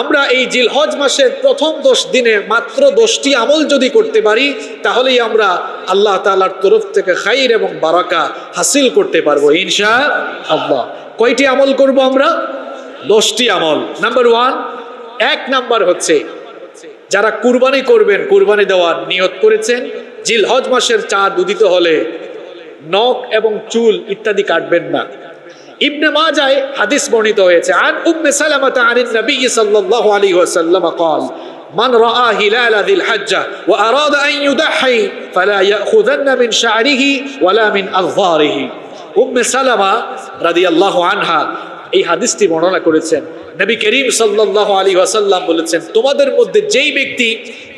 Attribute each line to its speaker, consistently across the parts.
Speaker 1: আমরা এই জিলহজ মাসের প্রথম 10 দিনে মাত্র 10টি আমল যদি করতে পারি, তাহলেই আমরা আল্লাহ তাআলার তরফ থেকে খাইর এবং বারাকা হাসিল করতে পারবো ইনশাআল্লাহ। কয়টি আমল করব আমরা? 10টি আমল। নাম্বার 1, 1 নাম্বার হচ্ছে যারা কুরবানি করবেন, কুরবানি দেওয়ার নিয়ত করেছেন, জিলহজ মাসের চাঁদ উদিত হলে নখ এবং চুল ইত্যাদি কাটবেন না। ইবনে মাজায় হাদিস বর্ণিত হয়েছে, আন উম্মে সালামাতা আনিন নবী সাল্লাল্লাহু আলাইহি ওয়াসাল্লাম قال من رأى هلال ذي الحجة وأراد أن يضحي فلا يأخذن من شعره ولا من أظفاره। উম্মে সালামা রাদিয়াল্লাহু আনহা এই হাদিসটি বর্ণনা করেছেন। নবী করিম সাল্লাল্লাহু আলাইহি ওয়াসাল্লাম বলেছেন, তোমাদের মধ্যে যেই ব্যক্তি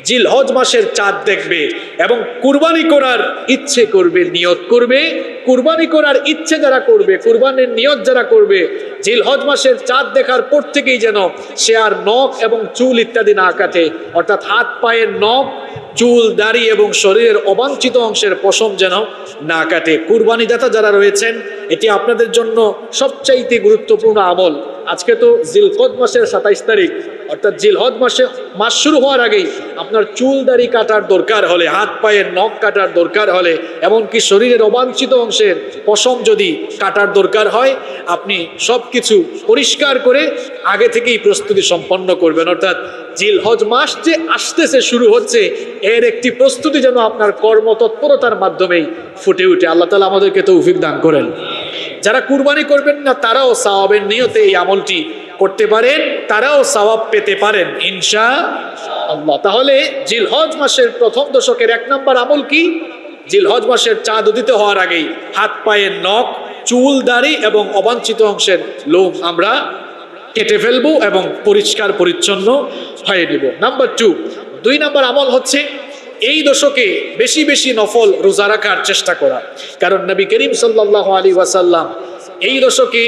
Speaker 1: জিলহজ মাসের চাঁদ দেখবে এবং কুরবানি করার ইচ্ছে করবে, নিয়ত করবে, কুরবানি করার ইচ্ছে যারা করবে, কুরবানির নিয়ত যারা করবে, জিলহজ মাসের চাঁদ দেখার পর থেকেই যেন সে আর নখ এবং চুল ইত্যাদি না কাটে, অর্থাৎ হাত পায়ের নখ, চুল, দাড়ি এবং শরীরের অবাঞ্ছিত অংশের পশম যেন না কাটে। কুরবানিদাতা যারা রয়েছেন, এটি আপনাদের জন্য সবচাইতে গুরুত্বপূর্ণ আমল। আজকে তো জিলকদ মাসের 27 তারিখ, অর্থাৎ জিলহজ মাস শুরু হওয়ার আগেই আপনার চুল দাড়ি কাটার দরকার হলে, হাত পায়ের নখ কাটার দরকার হলে, এমনকি শরীরের অবাঞ্ছিত অংশের পশম যদি কাটার দরকার হয়, আপনি সব কিছু পরিষ্কার করে আগে থেকেই প্রস্তুতি সম্পন্ন করবেন। অর্থাৎ জিলহজ মাস যে আসতেছে, শুরু হচ্ছে, এর একটি প্রস্তুতি যেন আপনার কর্মতৎপরতার মাধ্যমেই ফুটে উঠে। আল্লাহ তাআলা আমাদেরকে তৌফিক দান করেন। যারা কুরবানি করবেন না, তারাও সওয়াবের নিয়তে এই আমলটি করতে পারেন, তারাও সওয়াব পেতে পারেন ইনশাআল্লাহ। তাহলে জিলহজ মাসের প্রথম দশকের 1 নম্বর আমল কি? জিলহজ মাসের চাঁদ উদিত হওয়ার আগেই হাত পায়ের নখ, চুল, দাড়ি এবং অবাঞ্ছিত অংশের লোম আমরা কেটে ফেলবো এবং পরিষ্কার পরিচ্ছন্ন হয়ে নেব। নাম্বার 2 নম্বর আমল হচ্ছে এই দশকে বেশি বেশি নফল রোজা রাখার চেষ্টা করা। কারণ নবী করিম সাল্লাল্লাহু আলাইহি ওয়াসাল্লাম এই দশকে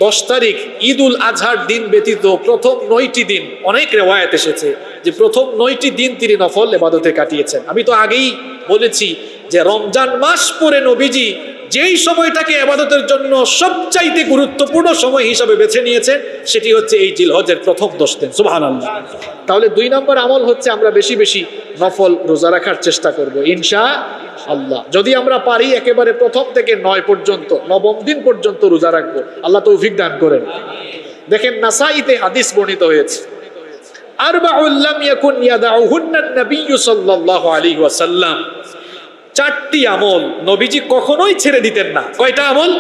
Speaker 1: 10 তারিখ ঈদুল আজহার দিন ব্যতীত প্রথম 9টি দিন, অনেক রেওয়ায়াত এসেছে যে প্রথম 9টি দিন তিনি নফল ইবাদতে কাটিয়েছেন। আমি তো আগেই বলেছি যে রমজান মাস পরে নবীজি যেই সময়টাকে ইবাদতের জন্য সবচাইতে গুরুত্বপূর্ণ সময় হিসাবে বেছে নিয়েছেন, সেটি হচ্ছে এই জিলহজের প্রথম 10 দিন। সুবহানাল্লাহ। তাহলে 2 নম্বর আমল হচ্ছে আমরা বেশি বেশি নফল রোজা রাখার চেষ্টা করব ইনশাআল্লাহ। যদি আমরা পারি একেবারে প্রথম থেকে 9 পর্যন্ত, 9ম দিন পর্যন্ত রোজা রাখবো। আল্লাহ তৌফিক দান করেন। দেখেন নাসাইতে হাদিস বর্ণিত হয়েছে, আরবাউল লাম ইয়াকুন ইয়াদাউহুন্না নবী সাল্লাল্লাহু আলাইহি ওয়াসাল্লাম। 4টি আমল নবীজি কখনোই ছেড়ে দিতেন না। কয়টা আমল?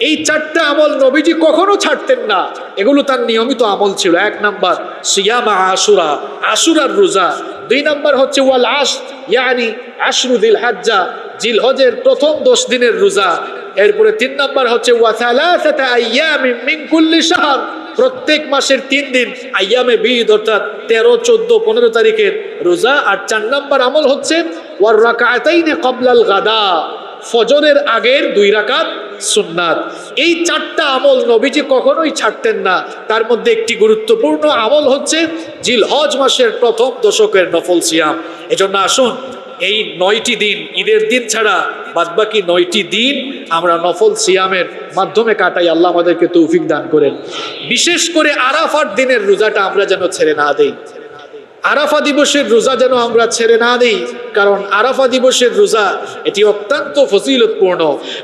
Speaker 1: এই 4টা আমল নবীজি কখনো ছাড়তেন না, এগুলো তার নিয়মিত আমল ছিল। 1 নাম্বার সিয়ামা আশুরা, আশুরার রোজা। 2 নাম্বার হচ্ছে ওয়াল আশর, ইয়ানি আশরু যিল হজ্জা, জিলহজের প্রথম 10 দিনের রোজা। এরপরে 3 নাম্বার হচ্ছে ওয়া সালাসাতা আইয়ামিন মিন কুল্লি শাহর, প্রত্যেক মাসের 3 দিন আইয়ামে বিদ, অর্থাৎ 13, 14, 15 তারিখের রোজা। আর 4 নাম্বার আমল হচ্ছে ওয়ার রাকাতাইনে ক্বাবলাল গাদা, ফজরের আগের 2 রাকাত সুন্নাত। এই 4টা আমল নবীজি কখনোই ছাড়তেন না। তার মধ্যে একটি গুরুত্বপূর্ণ আমল হচ্ছে জিলহজ মাসের প্রথম দশকের নফল সিয়াম। এজন্য আসুন এই 9টি দিন, ঈদের দিন ছাড়া বাদবাকি 9টি দিন আমরা নফল সিয়ামের মাধ্যমে কাটাই। আল্লাহ আমাদেরকে তৌফিক দান করেন। বিশেষ করে আরাফার দিনের রোজাটা আমরা যেন ছেড়ে না দেই। আরাফা দিবসের রোজা যেন আমরা ছেড়ে না দেই, কারণ আরাফা দিবসের রোজা এটি অত্যন্ত ফজিলতপূর্ণ।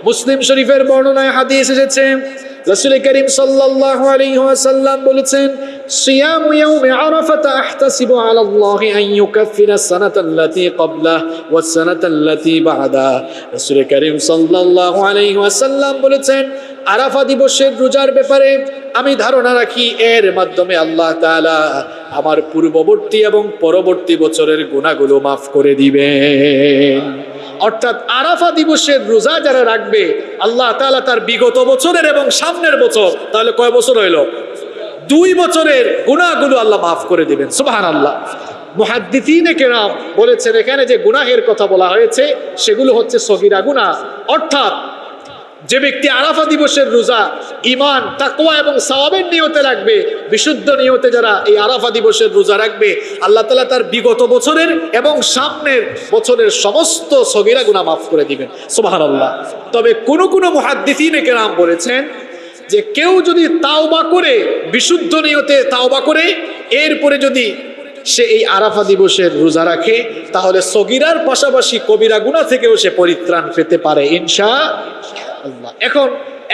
Speaker 1: মুসলিম শরীফের বর্ণনায় হাদিস এসেছে, রাসূল করিম সাল্লাল্লাহু আলাইহি ওয়াসাল্লাম বলেছেন, সিয়ামু ইয়াউমি আরাফাতা আহতাসিবু আলাল্লাহি আন ইউকাফিরা সানাতাল্লাতী ক্বাবলা ওয়াস সানাতাল্লাতী বা'দা। রাসূল করিম সাল্লাল্লাহু আলাইহি ওয়াসাল্লাম বলেছেন, আরাফা দিবসের রোজার ব্যাপারে আমি ধারণা রাখি এর মাধ্যমে আল্লাহ তাআলা আমার পূর্ববর্তী এবং পরবর্তী বছরের গুনাহগুলো মাফ করে দিবেন। অর্থাৎ আরাফা দিবসের রোজা যারা রাখবে, আল্লাহ তাআলা তার বিগত বছরের এবং সামনের বছর, তাহলে কয় বছর হইল? 2 বছরের গুনাহগুলো আল্লাহ মাফ করে দিবেন। সুবহানাল্লাহ। মুহাদ্দিসিনে কেরাম বলেছেন, এখানে যে গুনাহের কথা বলা হয়েছে সেগুলো হচ্ছে সগীরা গুনাহ। অর্থাৎ যে ব্যক্তি আরাফা দিবসের রোজা ঈমান, তাকওয়া এবং সওয়াবের নিয়তে রাখবে, বিশুদ্ধ নিয়তে যারা এই আরাফা দিবসের রোজা রাখবে, আল্লাহ তাআলা তার বিগত বছরের এবং সামনের বছরের সমস্ত সগীরা গুনাহ মাফ করে দিবেন। সুবহানাল্লাহ। তবে কোন মুহাদ্দিসিনে কেরাম বলেছেন যে কেউ যদি তাওবা করে, বিশুদ্ধ নিয়তে তাওবা করে, এরপরে যদি সে এই আরাফা দিবসের রোজা রাখে, তাহলে সগীরার পাশাপাশি কবিরা গুনাহ থেকেও সে পরিত্রাণ পেতে পারে ইনশাআল্লাহ। এখন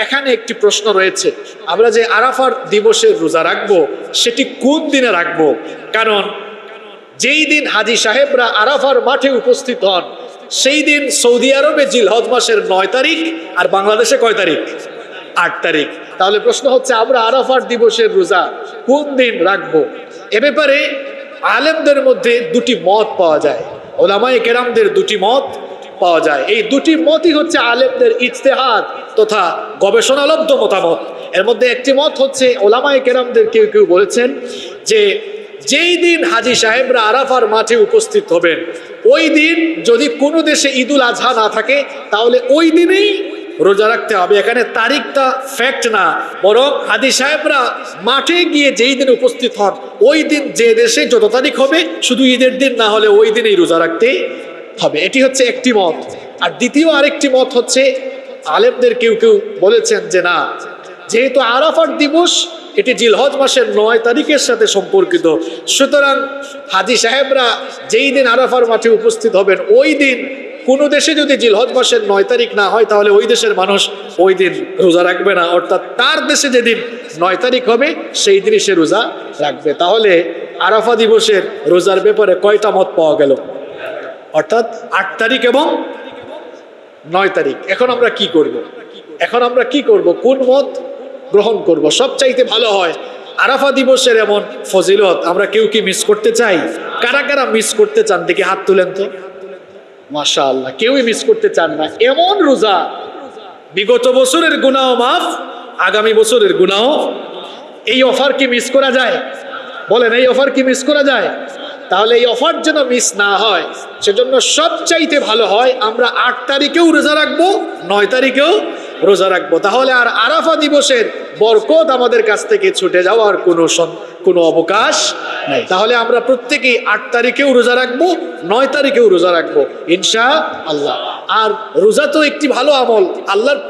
Speaker 1: এখানে একটি প্রশ্ন রয়েছে, আমরা যে আরাফার দিবসের রোজা রাখবো সেটি কোন দিনে রাখবো? কারণ যেই দিন হাজী সাহেবরা আরাফার মাঠে উপস্থিত হন সেই দিন সৌদি আরবে জিলহজ মাসের 9 তারিখ, আর বাংলাদেশে কয় তারিখ? 8 তারিখ। তাহলে প্রশ্ন হচ্ছে আমরা আরাফার দিবসের রোজা কোন দিন রাখবো? এ ব্যাপারে আলেমদের মধ্যে দুটি মত পাওয়া যায়, ওলামায়ে কেরামদের দুটি মত পাওয়া যায়। এই দুটি মতই হচ্ছে আলেমদের ইজতেহাদ তথা গবেষণালব্ধ মতামত। এর মধ্যে একটি মত হচ্ছে ওলামায়ে কেরামদের কেউ কেউ বলেছেন যে যেই দিন হাজী সাহেবরা আরাফার মাঠে উপস্থিত হবেন ওই দিন যদি কোনো দেশে ঈদুল আজহা না থাকে তাহলে ওই দিনেই রোজা রাখতে হবে। এখানে তারিখটা ফ্যাক্ট না, বরং হাজী সাহেবরা মাঠে গিয়ে যেই দিন উপস্থিত হন ওই দিন যে দেশে যত তারিখ হবে শুধু ঈদের দিন না হলে ওই দিনেই রোজা রাখতে হবে। এটি হচ্ছে একটি মত। আর দ্বিতীয় আরেকটি মত হচ্ছে আলেমদের কেউ কেউ বলেছেন যে না, যেহেতু আরাফার দিবস এটি জিলহজ মাসের 9 তারিখের সাথে সম্পর্কিত, সুতরাং হাজী সাহেবরা যেই দিন আরাফার মাঠে উপস্থিত হবেন ওই দিন কোনো দেশে যদি জিলহজ মাসের 9 তারিখ না হয় তাহলে ওই দেশের মানুষ ওই দিন রোজা রাখবে না, অর্থাৎ তার দেশে যেদিন 9 তারিখ হবে সেই দিনই সে রোজা রাখবে। তাহলে আরাফা দিবসের রোজার ব্যাপারে কয়টা মত পাওয়া গেল? অর্থাৎ 8 তারিখ এবং 9 তারিখ। এখন আমরা কি করব? কোন মত গ্রহণ করব? সবচাইতে ভালো হয় আরাফা দিবসের এমন ফজিলত আমরা কেউ কি মিস করতে চাই? কারা কারা মিস করতে চান দেখি হাত তুলেন তো। মাশাআল্লাহ, কেউই মিস করতে চান না। এমন রোজা, বিগত বছরের গুনাহ মাফ, আগামী বছরের গুনাহ। এই অফার কি মিস করা যায়? বলেন, এই অফার কি মিস করা যায়? তাহলে এই অফার যেন মিস না হয় সেজন্য সবচাইতে ভালো হয় আমরা 8 তারিখেও রোজা রাখবো, 9 তারিখেও রোজা রাখবো। তাহলে আর আরাফা দিবসের বরকত আমাদের কাছ থেকে ছুটে যাওয়ার কোনো অবকাশ নাই। তাহলে আমরা প্রত্যেকেই 8 তারিখেও রোজা রাখবো, 9 তারিখেও রোজা রাখবো ইনশাআল্লাহ। আর রোজা তো একটি ভালো আমল, আল্লাহর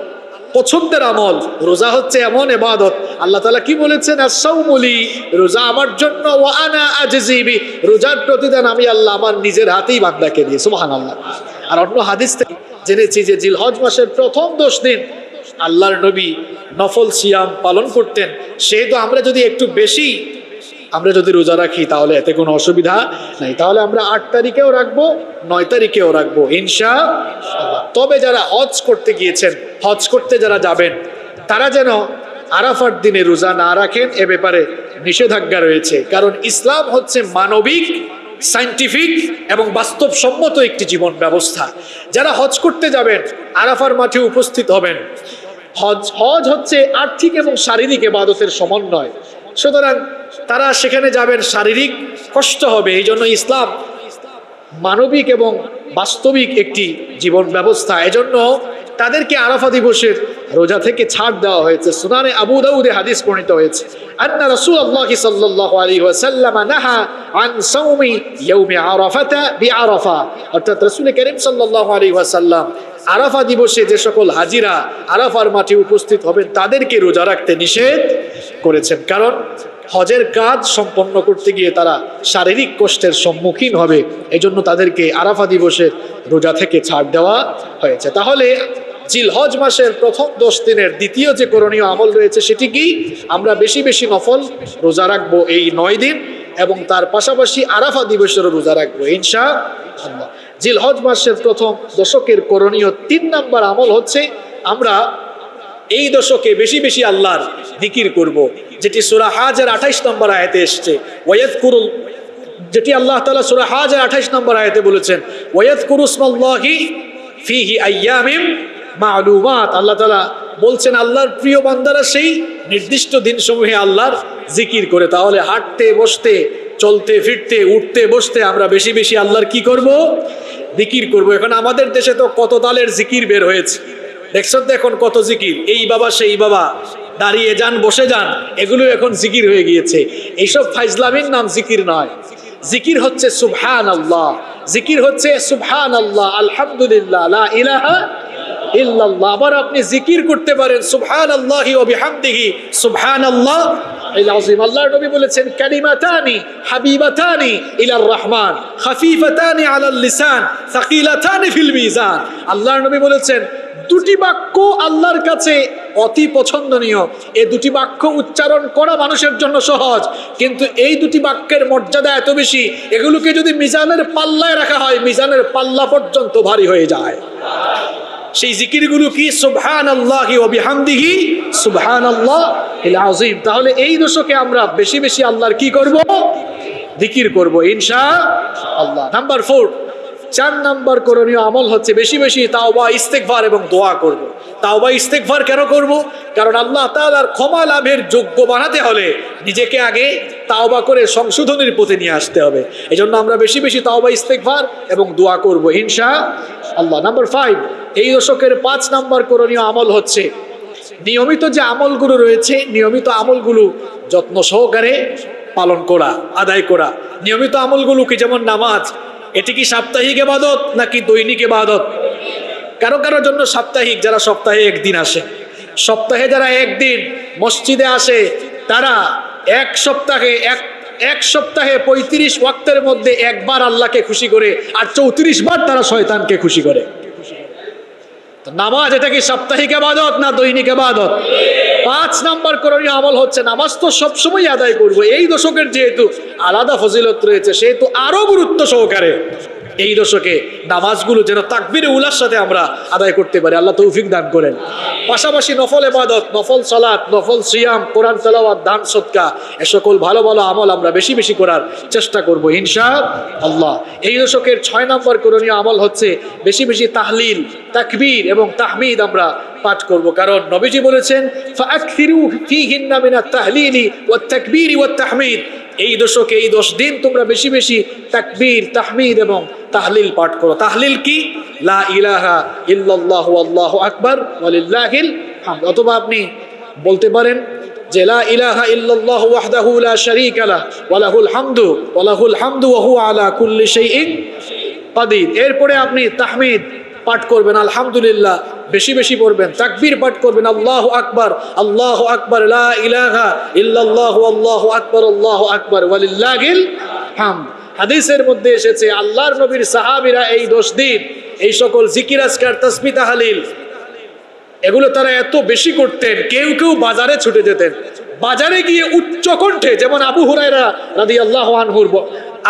Speaker 1: পছন্দের আমল। রোজা হচ্ছে এমন ইবাদত, আল্লাহ তাআলা কি বলেছেন? as-সাওমু লি, রোজা আমার জন্য, ওয়া আনা আজজি বি, রোজার প্রতিদান আমি আল্লাহ আমার নিজের হাতেই বান্দাকে দিই। সুবহানাল্লাহ। আর অন্য হাদিস থেকে জেনেছি যে জিলহজ মাসের প্রথম 10 দিন আল্লাহর নবী নফল সিয়াম পালন করতেন। সেহেতু আমরা যদি একটু বেশি রোজা রাখি তাহলে এতে কোনো অসুবিধা নাই। তাহলে আমরা 8 তারিখেও রাখবো, 9 তারিখেও রাখবো ইনশাআল্লাহ। তবে যারা হজ করতে গিয়েছেন, হজ করতে যারা যাবেন তারা যেন আরাফার দিনে রোজা না রাখেন, এ ব্যাপারে নিষেধাজ্ঞা রয়েছে। কারণ ইসলাম হচ্ছে মানবিক, সায়েন্টিফিক এবং বাস্তবসম্মত একটি জীবন ব্যবস্থা। যারা হজ করতে যাবেন, আরাফার মাঠে উপস্থিত হবেন, হজ হচ্ছে আর্থিক এবং শারীরিক ইবাদতের সমন্বয়। সুতরাং তারা সেখানে যাবেন, শারীরিক কষ্ট হবে। এই জন্য ইসলাম মানবিক এবং বাস্তবিক একটি জীবন ব্যবস্থা। এজন্য তাদেরকে আরাফা দিবসের রোজা থেকে ছাড় দেওয়া হয়েছে। সুনানে আবু দাউদে হাদিস বর্ণিত হয়েছে, আন্না রাসূলুল্লাহ সাল্লাল্লাহু আলাইহি ওয়াসাল্লাম নাহা আন সাওমি ইয়াউমি আরাফাতা বিআরাফা, অর্থাৎ রাসূল করিম সাল্লাল্লাহু আলাইহি ওয়াসাল্লাম আরাফা দিবসে যে সকল হাজিরা আরাফার মাঠে উপস্থিত হবেন তাদেরকে রোজা রাখতে নিষেধ করেছেন। কারণ হজের কাজ সম্পন্ন করতে গিয়ে তারা শারীরিক কষ্টের সম্মুখীন হবে, এজন্য তাদেরকে আরাফা দিবসের রোজা থেকে ছাড় দেওয়া হয়েছে। তাহলে জিলহজ মাসের প্রথম 10 দিনের দ্বিতীয় যে করণীয় আমল রয়েছে সেটি কি? আমরা বেশি বেশি নফল রোজা রাখবো এই 9 দিন এবং তার পাশাপাশি আরাফা দিবসেরও রোজা রাখবো ইনশাআল্লাহ। জিলহজ মাসের প্রথম দশকের করণীয় 3 নম্বর আমল হচ্ছে আমরা এই দশকে বেশি বেশি আল্লাহর জিকির করব, যেটি সূরা হাজের 28 নম্বর আয়াতে এসেছে। ওয়ায়াযকুরুল, যেটি আল্লাহ তাআলা সূরা হাজের 28 নম্বর আয়াতে বলেছেন, ওয়ায়াযকুরু ইসমাল্লাহি ফীহি আইয়ামিম মা'লুমাত। আল্লাহ তাআলা বলছেন আল্লাহর প্রিয় বান্দারা সেই নির্দিষ্ট দিনসমূহে আল্লাহর জিকির করে। তাহলে হাঁটতে বসতে, চলতে ফিরতে, উঠতে বসতে আমরা বেশি বেশি আল্লাহর কি করব? জিকির করব। এখন আমাদের দেশে তো কত তালের জিকির বের হয়েছে, দেখছো তো এখন কত জিকির, এই বাবা সেই বাবা, দাঁড়িয়ে যান বসে যান, এগুলো এখন জিকির হয়ে গিয়েছে। এইসব ফাইজলামির নাম জিকির নয়। জিকির হচ্ছে সুবহানাল্লাহ, জিকির হচ্ছে সুবহানাল্লাহ, আলহামদুলিল্লাহ, লা ইলাহা ইল্লাল্লাহ। আবার আপনি জিকির করতে পারেন সুবহানাল্লাহি ওয়া বিহামদিহি সুবহানাল্লাহ আল আযীম। আল্লাহর নবী বলেছেন কালিমাতানি হাবিবাতানি ইলার রহমান খাফিফাতানি আলাল লিসান সাকিলাতানি ফিল মিজান। আল্লাহর নবী বলেছেন দুটি বাক্য আল্লাহর কাছে অতি পছন্দনীয়। এই দুটি বাক্য উচ্চারণ করা মানুষের জন্য সহজ, কিন্তু এই দুটি বাক্যের মর্যাদা এত বেশি, এগুলোকে যদি মিজানের পাল্লায় রাখা হয় মিজানের পাল্লা পর্যন্ত ভারী হয়ে যায়। সেই জিকিরগুলো কি? সুবহানাল্লাহি ওয়া বিহামদিহি সুবহানাল্লাহিল আযীম। তাহলে এই দশকে আমরা বেশি বেশি আল্লাহর কি করব? জিকির করব ইনশাআল্লাহ। নাম্বার 4, 4 নাম্বার করণীয় আমল হচ্ছে বেশি বেশি তাওবা ইস্তেগফার এবং দোয়া করব। তাওবা ইস্তেগফার কেন করব? কারণ আল্লাহ তাআলার ক্ষমা লাভের যোগ্য বানাতে হলে নিজেকে আগে তাওবা করে সংশোধনের পথে নিয়ে আসতে হবে। এজন্য আমরা বেশি বেশি তাওবা ইস্তেগফার এবং দোয়া করব ইনশাআল্লাহ। নাম্বার 5, এই দশকের 5 নাম্বার করণীয় আমল হচ্ছে নিয়মিত যে আমলগুলো রয়েছে নিয়মিত আমলগুলো যত্ন সহকারে পালন করা, আদায় করা। নিয়মিত আমলগুলো কি? যেমন নামাজ, এটি কি সাপ্তাহিক ইবাদত নাকি দৈনিক ইবাদত? কারো কারোর জন্য সাপ্তাহিক, যারা সপ্তাহে একদিন আসে। সপ্তাহে যারা একদিন মসজিদে আসে তারা এক সপ্তাহে 35 ওয়াক্তের মধ্যে একবার আল্লাহকে খুশি করে আর 34 বার তারা শয়তানকে খুশি করে। নামাজ এটা কি সাপ্তাহিক ইবাদত না দৈনিক ইবাদত? 5 নাম্বার করণীয় আমল হচ্ছে নামাজ তো সবসময় আদায় করব। এই দশকের যেহেতু আলাদা ফজিলত রয়েছে সেহেতু আরো গুরুত্ব সহকারে এই দশকে নামাজগুলো যেন তাকবীরে উলার সাথে আমরা আদায় করতে পারি। আল্লাহ তৌফিক দান করেন। পাশাপাশি নফল ইবাদত, নফল সালাত, নফল সিয়াম, কোরআন তেলাওয়াত, দান সদকা, এ সকল ভালো ভালো আমল আমরা বেশি বেশি করার চেষ্টা করব ইনশাআল্লাহ। এই দশকের 6 নম্বর করণীয় আমল হচ্ছে বেশি বেশি তাহলিল, তাকবীর এবং তাহমিদ আমরা পাঠ করব। কারণ নবীজি বলেছেন ফাআকসিরু ফীহিন্না মিনাত তাহলিলি ওয়াত তাকবীরি ওয়াত তাহমিদ। এই দশকে এই 10 দিন তোমরা বেশি বেশি তাকবীর, তাহমিদ এবং তাহলিল পাঠ করো। তাহলিল কি? লা ইলাহা ইল্লাল্লাহু আল্লাহু আকবার ওয়ালিল্লাহিল হামদ। অথবা আপনি বলতে পারেন যে লা ইলাহা ইল্লাল্লাহু ওয়াহদাহু লা শারীকা লাহু ওয়া লাহুল হামদু ওয়া হুয়া আলা কুল্লি শাইইন কাদির। এরপরে আপনি তাহমিদ পাঠ করবেন, আলহামদুলিল্লাহ বেশি বেশি পড়বেন। তাকবীর পাঠ করবেন, আল্লাহু আকবার, লা ইলাহা ইল্লাল্লাহু আল্লাহু আকবার ওয়ালিল্লাহিল হামদ। হাদিসের মধ্যে এসেছে আল্লাহর নবীর সাহাবীরা এই 10 দিন এই সকল জিকির, আজকার, তাসবিহ, তাহলিল এগুলো তারা এত বেশি করতেন, কেউ কেউ বাজারে ছুটে যেতেন। বাজারে গিয়ে উচ্চ কণ্ঠে, যেমন আবু হুরায়রা রাদিয়াল্লাহু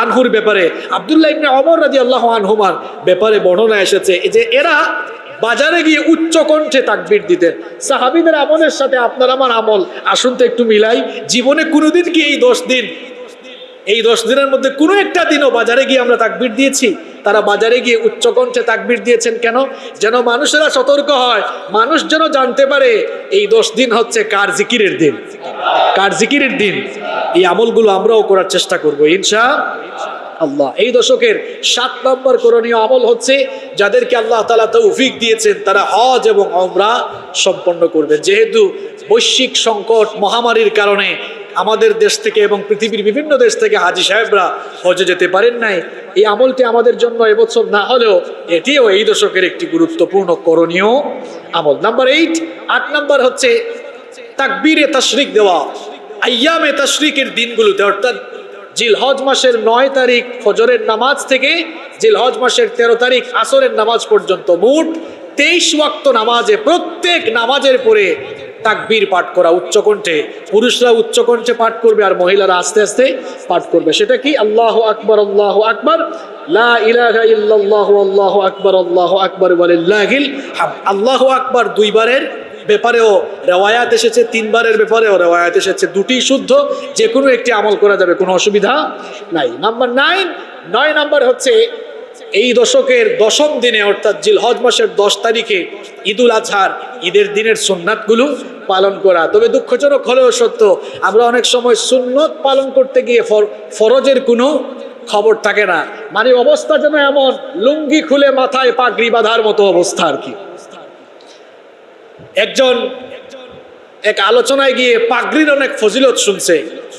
Speaker 1: আনহুর ব্যাপারে, আব্দুল্লাহ ইবনে ওমর রাদিয়াল্লাহু আনহুমার ব্যাপারে বর্ণনা এসেছে যে এরা বাজারে গিয়ে উচ্চ কণ্ঠে তাকবীর দিতেন। সাহাবীদের আমলের সাথে আপনার আমার আমল আসুন তো একটু মিলাই। জীবনে কোনোদিন কি এই 10 দিনের মধ্যে কোনো একটা দিনও বাজারে গিয়ে আমরা তাকবীর দিয়েছি? তারা বাজারে গিয়ে উচ্চকণ্ঠে তাকবীর দিয়েছেন কেন? যেন মানুষেরা সতর্ক হয়, মানুষ যেন জানতে পারে এই 10 দিন হচ্ছে কার জিকিরের দিন, কার জিকিরের দিন। এই আমলগুলো আমরাও করার চেষ্টা করবো ইনশাআল্লাহ। এই দশকের 7 নম্বর করণীয় আমল হচ্ছে যাদেরকে আল্লাহ তাআলা তৌফিক দিয়েছেন তারা হজ এবং উমরা সম্পন্ন করবেন। যেহেতু বৈশ্বিক সংকট, মহামারীর কারণে আমাদের দেশ থেকে এবং পৃথিবীর বিভিন্ন দেশ থেকে হাজী সাহেবরা হজে যেতে পারেন নাই, এই আমলটি আমাদের জন্য এবছর না হলেও এটিও এই দশকের একটি গুরুত্বপূর্ণ করণীয় আমল। নাম্বার 8 নাম্বার হচ্ছে তাকবীরে তাশরিক দেওয়া। আইয়ামে তাশরিকের দিনগুলোতে, অর্থাৎ জিলহজ মাসের 9 তারিখ ফজরের নামাজ থেকে জিলহজ মাসের 13 তারিখ আসরের নামাজ পর্যন্ত মোট 23 ওয়াক্ত নামাজে প্রত্যেক নামাজের পরে তাকবীর পাঠ করা উচ্চকণ্ঠে। পুরুষরা উচ্চকণ্ঠে পাঠ করবে আর মহিলারা আস্তে আস্তে পাঠ করবে। সেটা কি? আল্লাহু আকবার, লা ইলাহা ইল্লাল্লাহু আল্লাহু আকবার ওয়ালিল্লাহিল হামদ। আল্লাহু আকবার 2 বারের ব্যাপারেও রিওয়ায়াত এসেছে, 3 বারের ব্যাপারেও রিওয়ায়াত এসেছে। দুটিই শুদ্ধ, যে কোনো একটি আমল করা যাবে, কোনো অসুবিধা নাই। নাম্বার 9 নাম্বার হচ্ছে এই দশকের 10ম দিনে অর্থাৎ জিলহজ মাসের 10 তারিখে ঈদুল আজহার, ঈদের দিনের সুন্নাতগুলো পালন করা। তবে দুঃখজনক হলেও সত্য, আমরা অনেক সময় সুন্নত পালন করতে গিয়ে ফরজের কোনো খবর থাকে না। মানে অবস্থা যেন এমন লুঙ্গি খুলে মাথায় পাগড়ি বাঁধার মতো অবস্থা আর কি। এক আলোচনায় গিয়ে পাগড়ির অনেক ফজিলত শুনছে,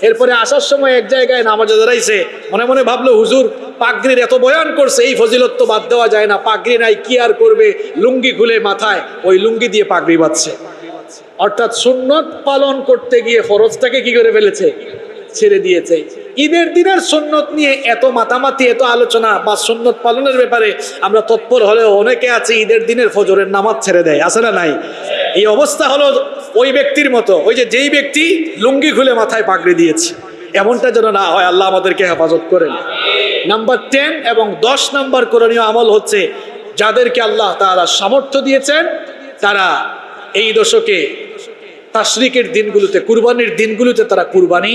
Speaker 1: এরপরে আসার সময় এক জায়গায় নামাজে দাঁড়াইছে, মনে মনে ভাবলো হুজুর পাগড়ির এত বয়ান করছে, এই ফজিলত তো বাদ দেওয়া যায় না, পাগড়ি নাই কি আর করবে, লুঙ্গি খুলে মাথায় ওই লুঙ্গি দিয়ে পাগড়ি বাঁধছে। অর্থাৎ সুন্নত পালন করতে গিয়ে ফরজটাকে কি করে ফেলেছে, ছেড়ে দিয়েছে। ঈদের দিনের সুন্নত নিয়ে এত মাতামাতি, এত আলোচনা বা সুন্নত পালনের ব্যাপারে আমরা তৎপর হলেও অনেকে আছে ঈদের দিনের ফজরের নামাজ ছেড়ে দেয়, আছে না নাই? এই অবস্থা হলো ওই ব্যক্তির মতো, ওই যে যেই ব্যক্তি লুঙ্গি খুলে মাথায় পাগড়ি দিয়েছে। এমনটা যেন না হয়, আল্লাহ আমাদেরকে হেফাজত করেন। নাম্বার 10 এবং 10 নাম্বার করণীয় আমল হচ্ছে, যাদেরকে আল্লাহ তাআলা সামর্থ্য দিয়েছেন তারা এই দশকে তাশরিকের দিনগুলোতে, কুরবানির দিনগুলোতে তারা কুরবানি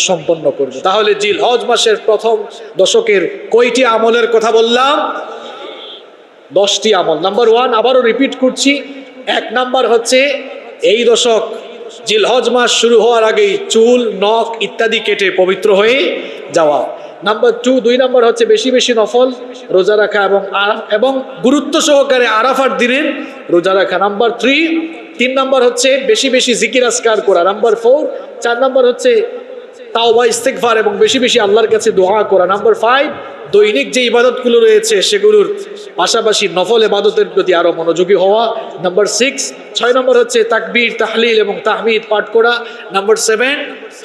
Speaker 1: সম্পন্ন করবে। তাহলে জিলহজ মাসের প্রথম দশকের কয়টি আমলের কথা বললাম? 10টি আমল। নাম্বার 1 আবারও রিপিট করছি, 1 নাম্বার হচ্ছে এই দশক জিলহজ মাস শুরু হওয়ার আগেই চুল, নখ ইত্যাদি কেটে পবিত্র হয়ে যাওয়া। নাম্বার 2 নাম্বার হচ্ছে বেশি বেশি নফল রোজা রাখা এবং গুরুত্ব সহকারে আরাফার দিনের রোজা রাখা। নাম্বার 3 নাম্বার হচ্ছে বেশি বেশি জিকির আজকার করা। নাম্বার 4 নাম্বার হচ্ছে তাওবা ইস্তিগফার এবং বেশি বেশি আল্লাহর কাছে দোয়া করা। নাম্বার 5 দৈনিক যে ইবাদতগুলো রয়েছে সেগুলোর পাশাপাশি নফল ইবাদতের প্রতি আরো মনোযোগী হওয়া। নাম্বার 6 নম্বর হচ্ছে তাকবীর, তাহলিল এবং তাহমিদ পাঠ করা। নাম্বার 7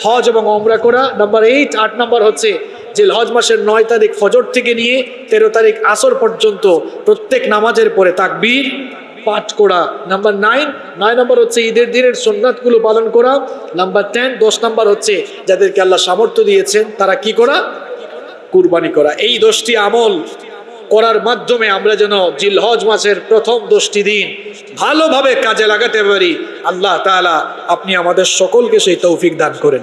Speaker 1: হজ এবং ওমরা করা। নাম্বার 8 নম্বর হচ্ছে জিলহজ মাসের 9 তারিখ ফজর থেকে নিয়ে 13 তারিখ আসর পর্যন্ত প্রত্যেক নামাজের পরে তাকবীর পাঠ করা। নাম্বার 9 নম্বর হচ্ছে ঈদের দিনের সুন্নাতগুলো পালন করা। নাম্বার 10 নম্বর হচ্ছে যাদেরকে আল্লাহ সামর্থ্য দিয়েছেন তারা কি করা, কুরবানি করা। এই 10টি আমল করার মাধ্যমে আমরা যেন জিলহজ মাসের প্রথম 10টি দিন ভালোভাবে কাজে লাগাতে পারি। আল্লাহ তাআলা আপনি আমাদের সকলকে সেই তৌফিক দান করেন।